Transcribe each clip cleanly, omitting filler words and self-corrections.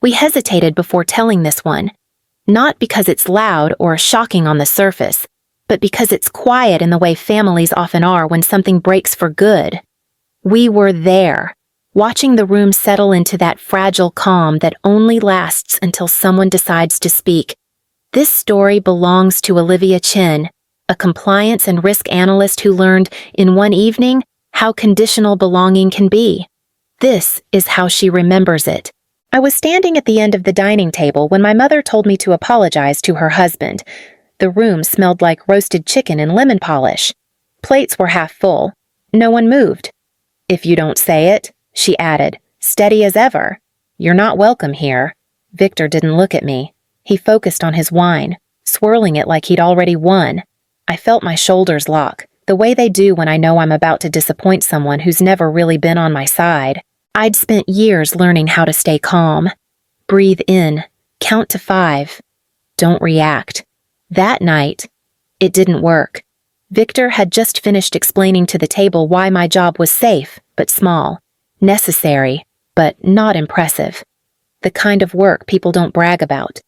We hesitated before telling this one, not because it's loud or shocking on the surface, but because it's quiet in the way families often are when something breaks for good. We were there, watching the room settle into that fragile calm that only lasts until someone decides to speak. This story belongs to Olivia Chen, a compliance and risk analyst who learned in one evening how conditional belonging can be. This is how she remembers it. I was standing at the end of the dining table when my mother told me to apologize to her husband. The room smelled like roasted chicken and lemon polish. Plates were half full. No one moved. "If you don't say it," she added, steady as ever, "you're not welcome here." Victor didn't look at me. He focused on his wine, swirling it like he'd already won. I felt my shoulders lock, the way they do when I know I'm about to disappoint someone who's never really been on my side. I'd spent years learning how to stay calm. Breathe in, count to 5. Don't react. That night, it didn't work. Victor had just finished explaining to the table why my job was safe, but small, necessary, but not impressive. The kind of work people don't brag about.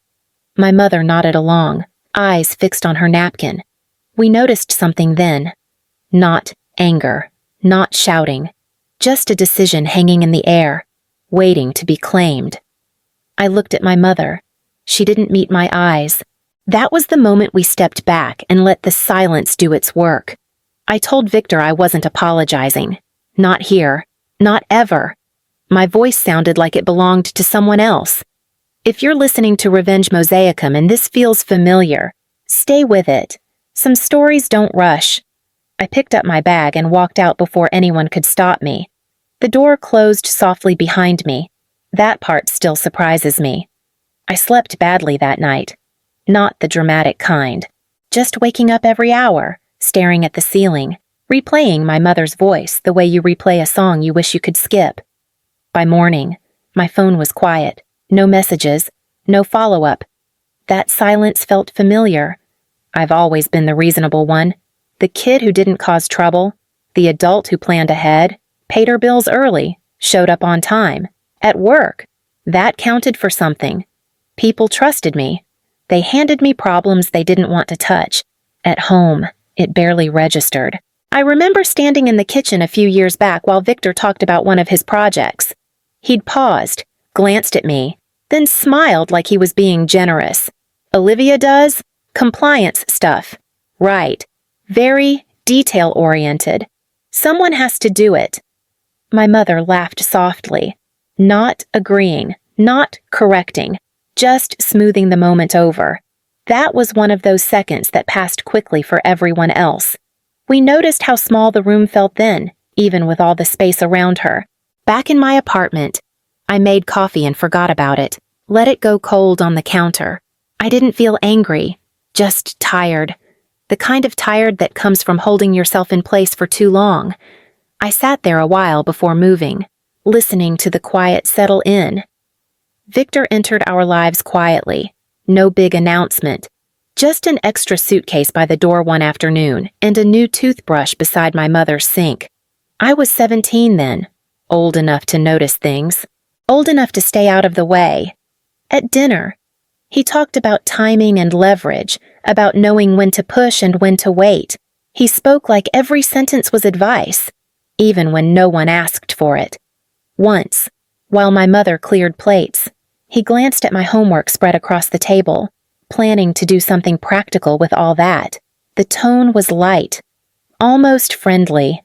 My mother nodded along, eyes fixed on her napkin. We noticed something then. Not anger, not shouting, just a decision hanging in the air, waiting to be claimed. I looked at my mother. She didn't meet my eyes. That was the moment we stepped back and let the silence do its work. I told Victor I wasn't apologizing. Not here. Not ever. My voice sounded like it belonged to someone else. If you're listening to Revenge Mosaicum and this feels familiar, stay with it. Some stories don't rush. I picked up my bag and walked out before anyone could stop me. The door closed softly behind me. That part still surprises me. I slept badly that night. Not the dramatic kind. Just waking up every hour, staring at the ceiling, replaying my mother's voice the way you replay a song you wish you could skip. By morning, my phone was quiet. No messages, no follow-up. That silence felt familiar. I've always been the reasonable one. The kid who didn't cause trouble, the adult who planned ahead, paid her bills early, showed up on time, at work. That counted for something. People trusted me. They handed me problems they didn't want to touch. At home, it barely registered. I remember standing in the kitchen a few years back while Victor talked about one of his projects. He'd paused, glanced at me, then smiled like he was being generous. Olivia does compliance stuff. Right. Very detail-oriented. Someone has to do it. My mother laughed softly, not agreeing, not correcting, just smoothing the moment over. That was one of those seconds that passed quickly for everyone else. We noticed how small the room felt then, even with all the space around her. Back in my apartment, I made coffee and forgot about it, let it go cold on the counter. I didn't feel angry, just tired. The kind of tired that comes from holding yourself in place for too long. I sat there a while before moving, listening to the quiet settle in. Victor entered our lives quietly. No big announcement. Just an extra suitcase by the door one afternoon and a new toothbrush beside my mother's sink. I was 17 then, old enough to notice things, old enough to stay out of the way. At dinner, he talked about timing and leverage, about knowing when to push and when to wait. He spoke like every sentence was advice, even when no one asked for it. Once, while my mother cleared plates, he glanced at my homework spread across the table, planning to do something practical with all that. The tone was light, almost friendly.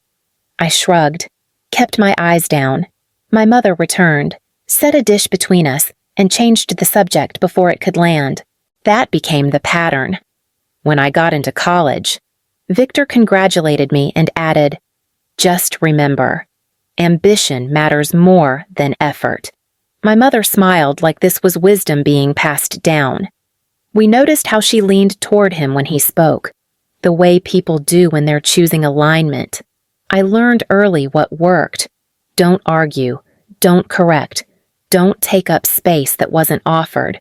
I shrugged, kept my eyes down. My mother returned, set a dish between us, and changed the subject before it could land. That became the pattern. When I got into college, Victor congratulated me and added, "Just remember, ambition matters more than effort." My mother smiled like this was wisdom being passed down. We noticed how she leaned toward him when he spoke, the way people do when they're choosing alignment. I learned early what worked. Don't argue, don't correct, don't take up space that wasn't offered.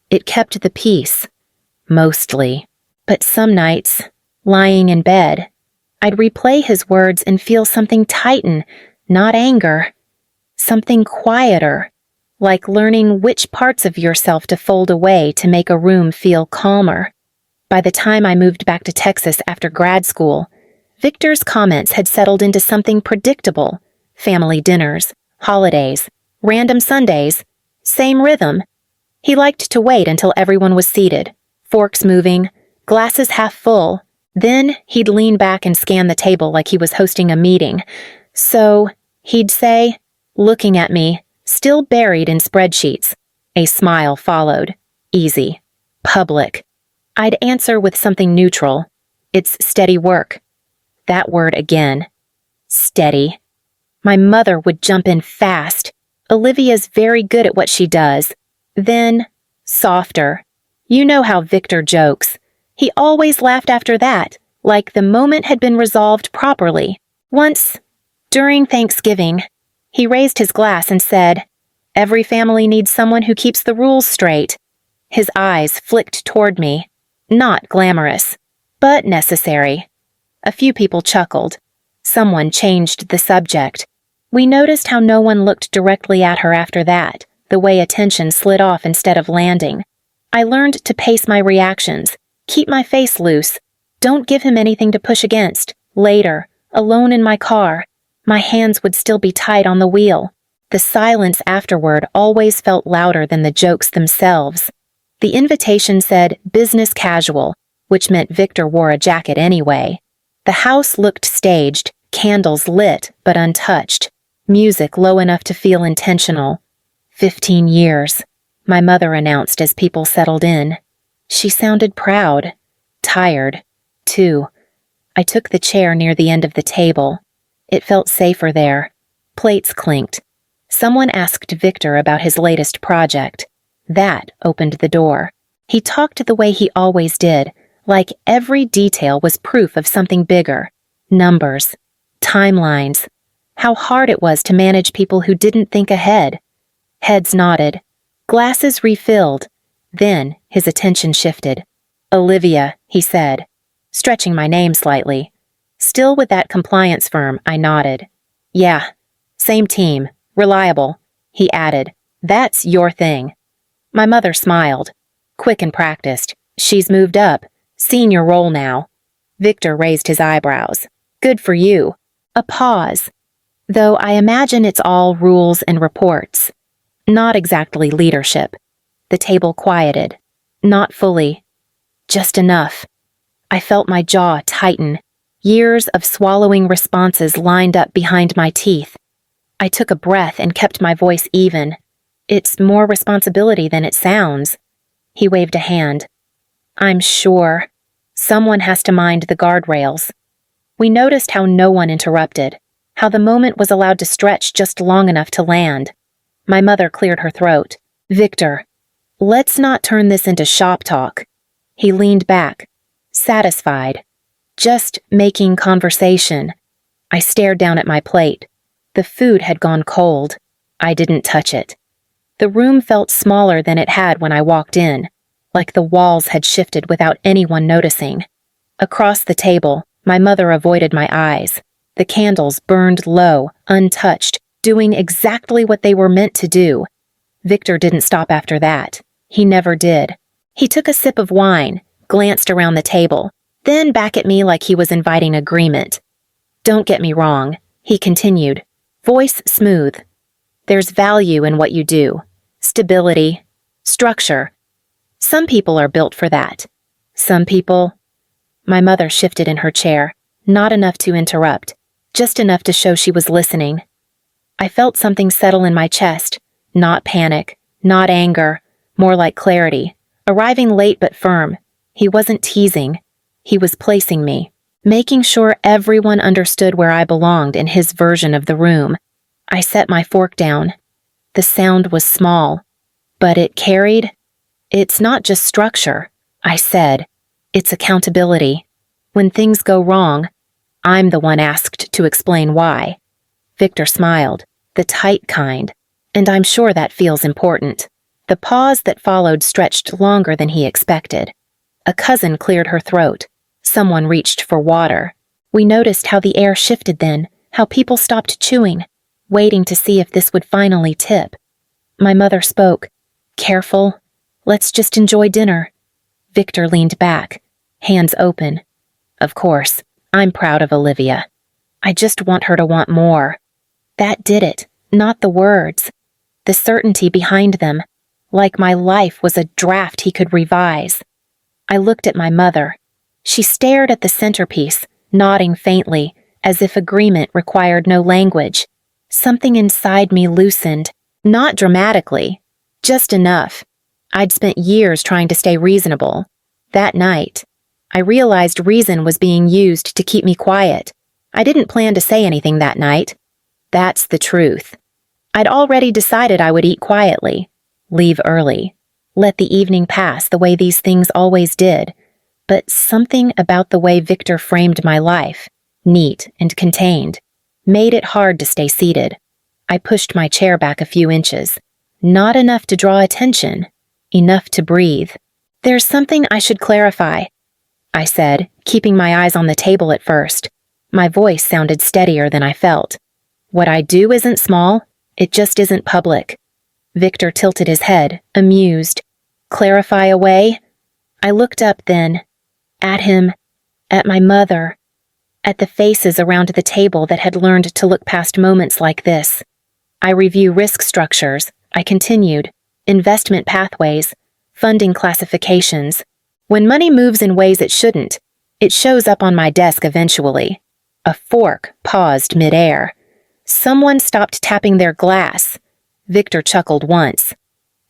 It kept the peace, mostly. But some nights, lying in bed, I'd replay his words and feel something tighten, not anger, something quieter, like learning which parts of yourself to fold away to make a room feel calmer. By the time I moved back to Texas after grad school, Victor's comments had settled into something predictable. Family dinners, holidays, random Sundays, same rhythm. He liked to wait until everyone was seated, forks moving, glasses half full. Then he'd lean back and scan the table like he was hosting a meeting. So, he'd say, looking at me, still buried in spreadsheets. A smile followed. Easy. Public. I'd answer with something neutral. It's steady work. That word again. Steady. My mother would jump in fast. Olivia's very good at what she does. Then, softer. You know how Victor jokes. He always laughed after that, like the moment had been resolved properly. Once, during Thanksgiving, he raised his glass and said, "Every family needs someone who keeps the rules straight." His eyes flicked toward me. Not glamorous, but necessary. A few people chuckled. Someone changed the subject. We noticed how no one looked directly at her after that, the way attention slid off instead of landing. I learned to pace my reactions, keep my face loose, don't give him anything to push against. Later, alone in my car, my hands would still be tight on the wheel. The silence afterward always felt louder than the jokes themselves. The invitation said business casual, which meant Victor wore a jacket anyway. The house looked staged, candles lit but untouched, music low enough to feel intentional. 15 years, my mother announced as people settled in. She sounded proud, tired, too. I took the chair near the end of the table. It felt safer there. Plates clinked. Someone asked Victor about his latest project. That opened the door. He talked the way he always did, like every detail was proof of something bigger. Numbers, timelines, how hard it was to manage people who didn't think ahead. Heads nodded. Glasses refilled. Then his attention shifted. "Olivia," he said, stretching my name slightly. Still with that compliance firm, I nodded. "Yeah, same team, reliable," he added. "That's your thing." My mother smiled. Quick and practiced. "She's moved up. Senior role now." Victor raised his eyebrows. "Good for you." A pause. Though I imagine it's all rules and reports. Not exactly leadership. The table quieted. Not fully. Just enough. I felt my jaw tighten. Years of swallowing responses lined up behind my teeth. I took a breath and kept my voice even. "It's more responsibility than it sounds." He waved a hand. "I'm sure. Someone has to mind the guardrails." We noticed how no one interrupted, how the moment was allowed to stretch just long enough to land. My mother cleared her throat. "Victor, let's not turn this into shop talk." He leaned back, satisfied, just making conversation. I stared down at my plate. The food had gone cold. I didn't touch it. The room felt smaller than it had when I walked in, like the walls had shifted without anyone noticing. Across the table, my mother avoided my eyes. The candles burned low, untouched, doing exactly what they were meant to do. Victor didn't stop after that. He never did. He took a sip of wine, glanced around the table, then back at me like he was inviting agreement. "Don't get me wrong," he continued, voice smooth. "There's value in what you do. Stability, structure. Some people are built for that. Some people..." My mother shifted in her chair, not enough to interrupt, just enough to show she was listening. I felt something settle in my chest, not panic, not anger, more like clarity, arriving late but firm. He wasn't teasing. He was placing me, making sure everyone understood where I belonged in his version of the room. I set my fork down. The sound was small, but it carried. "It's not just structure," I said. "It's accountability. When things go wrong, I'm the one asked to explain why." Victor smiled, the tight kind, and I'm sure that feels important. The pause that followed stretched longer than he expected. A cousin cleared her throat. Someone reached for water. We noticed how the air shifted then, how people stopped chewing, waiting to see if this would finally tip. My mother spoke. Careful. Let's just enjoy dinner. Victor leaned back, hands open. Of course, I'm proud of Olivia. I just want her to want more. That did it, not the words. The certainty behind them, like my life was a draft he could revise. I looked at my mother. She stared at the centerpiece, nodding faintly, as if agreement required no language. Something inside me loosened, not dramatically, just enough. I'd spent years trying to stay reasonable. That night, I realized reason was being used to keep me quiet. I didn't plan to say anything that night. That's the truth. I'd already decided I would eat quietly, leave early, let the evening pass the way these things always did. But something about the way Victor framed my life, neat and contained, made it hard to stay seated. I pushed my chair back a few inches. Not enough to draw attention, enough to breathe. There's something I should clarify, I said, keeping my eyes on the table at first. My voice sounded steadier than I felt. What I do isn't small, it just isn't public. Victor tilted his head, amused. Clarify away? I looked up then, at him, at my mother, at the faces around the table that had learned to look past moments like this. I review risk structures, I continued, investment pathways, funding classifications. When money moves in ways it shouldn't, it shows up on my desk eventually. A fork paused midair. Someone stopped tapping their glass. Victor chuckled once.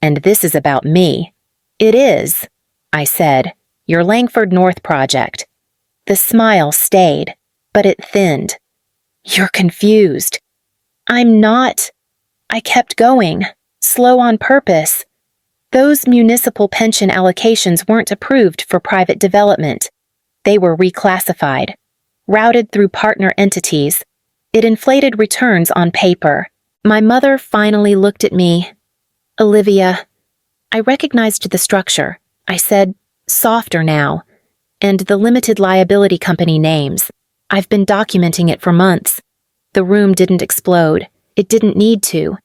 And this is about me. It is, I said, your Langford North project. The smile stayed, but it thinned. You're confused. I'm not. I kept going, slow on purpose. Those municipal pension allocations weren't approved for private development. They were reclassified, routed through partner entities. It inflated returns on paper. My mother finally looked at me. Olivia. I recognized the structure. I said, softer now. And the limited liability company names. I've been documenting it for months. The room didn't explode. It didn't need to.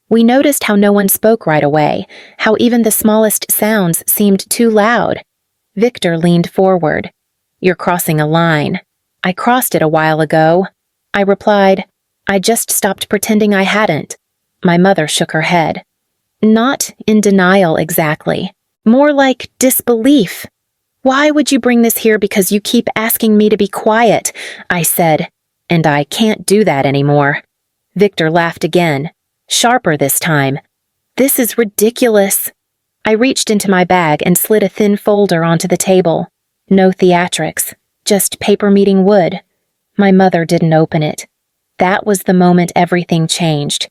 We noticed how no one spoke right away, how even the smallest sounds seemed too loud. Victor leaned forward. You're crossing a line. I crossed it a while ago. I replied, I just stopped pretending I hadn't. My mother shook her head. Not in denial exactly. More like disbelief. Why would you bring this here because you keep asking me to be quiet? I said, and I can't do that anymore. Victor laughed again, sharper this time. This is ridiculous. I reached into my bag and slid a thin folder onto the table. No theatrics, just paper meeting wood. My mother didn't open it. That was the moment everything changed.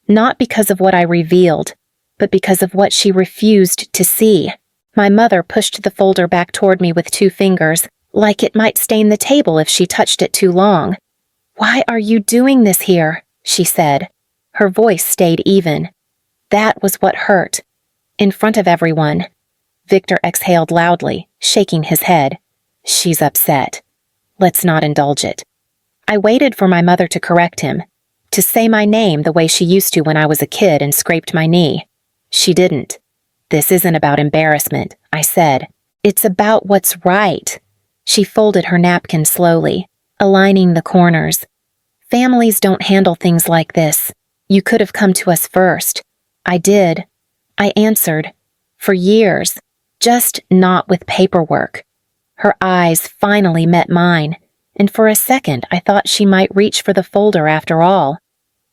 Not because of what I revealed, but because of what she refused to see. My mother pushed the folder back toward me with 2 fingers, like it might stain the table if she touched it too long. Why are you doing this here? She said. Her voice stayed even. That was what hurt. In front of everyone. Victor exhaled loudly, shaking his head. She's upset. Let's not indulge it. I waited for my mother to correct him, to say my name the way she used to when I was a kid and scraped my knee. She didn't. This isn't about embarrassment, I said. It's about what's right. She folded her napkin slowly, aligning the corners. Families don't handle things like this. You could have come to us first. I did. I answered. For years. Just not with paperwork. Her eyes finally met mine, and for a second I thought she might reach for the folder after all.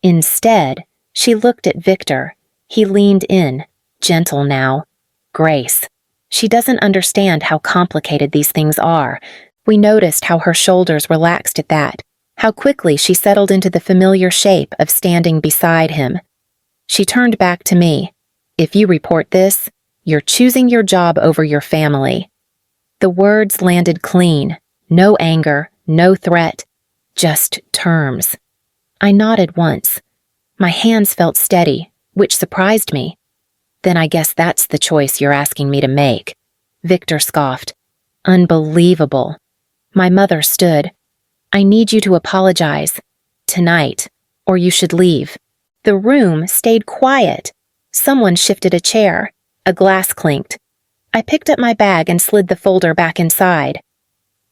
Instead, she looked at Victor. He leaned in, gentle now. Grace. She doesn't understand how complicated these things are. We noticed how her shoulders relaxed at that, how quickly she settled into the familiar shape of standing beside him. She turned back to me. If you report this, you're choosing your job over your family. The words landed clean. No anger, no threat. Just terms. I nodded once. My hands felt steady, which surprised me. Then I guess that's the choice you're asking me to make. Victor scoffed. Unbelievable. My mother stood. I need you to apologize. Tonight. Or you should leave. The room stayed quiet. Someone shifted a chair. A glass clinked. I picked up my bag and slid the folder back inside.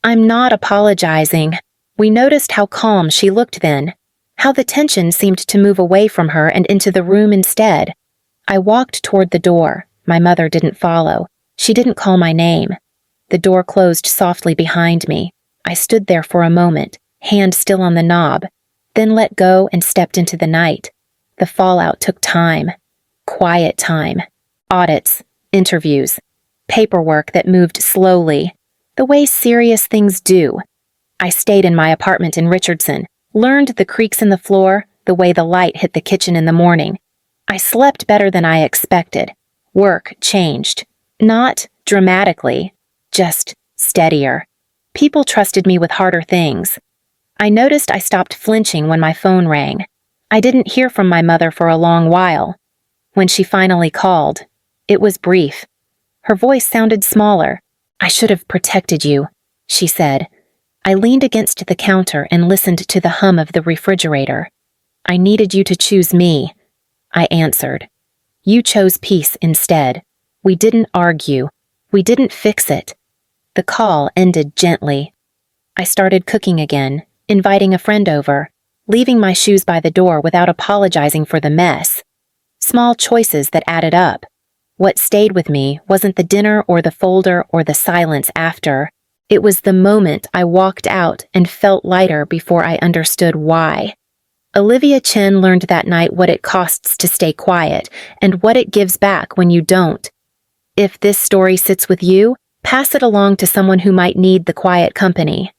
I'm not apologizing. We noticed how calm she looked then, how the tension seemed to move away from her and into the room instead. I walked toward the door. My mother didn't follow. She didn't call my name. The door closed softly behind me. I stood there for a moment, hand still on the knob, then let go and stepped into the night. The fallout took time. Quiet time. Audits, interviews, paperwork that moved slowly, the way serious things do. I stayed in my apartment in Richardson, learned the creaks in the floor, the way the light hit the kitchen in the morning. I slept better than I expected. Work changed. Not dramatically, just steadier. People trusted me with harder things. I noticed I stopped flinching when my phone rang. I didn't hear from my mother for a long while. When she finally called, it was brief. Her voice sounded smaller. I should have protected you, she said. I leaned against the counter and listened to the hum of the refrigerator. I needed you to choose me, I answered. You chose peace instead. We didn't argue. We didn't fix it. The call ended gently. I started cooking again, inviting a friend over, leaving my shoes by the door without apologizing for the mess. Small choices that added up. What stayed with me wasn't the dinner or the folder or the silence after. It was the moment I walked out and felt lighter before I understood why. Olivia Chen learned that night what it costs to stay quiet and what it gives back when you don't. If this story sits with you, pass it along to someone who might need the quiet company.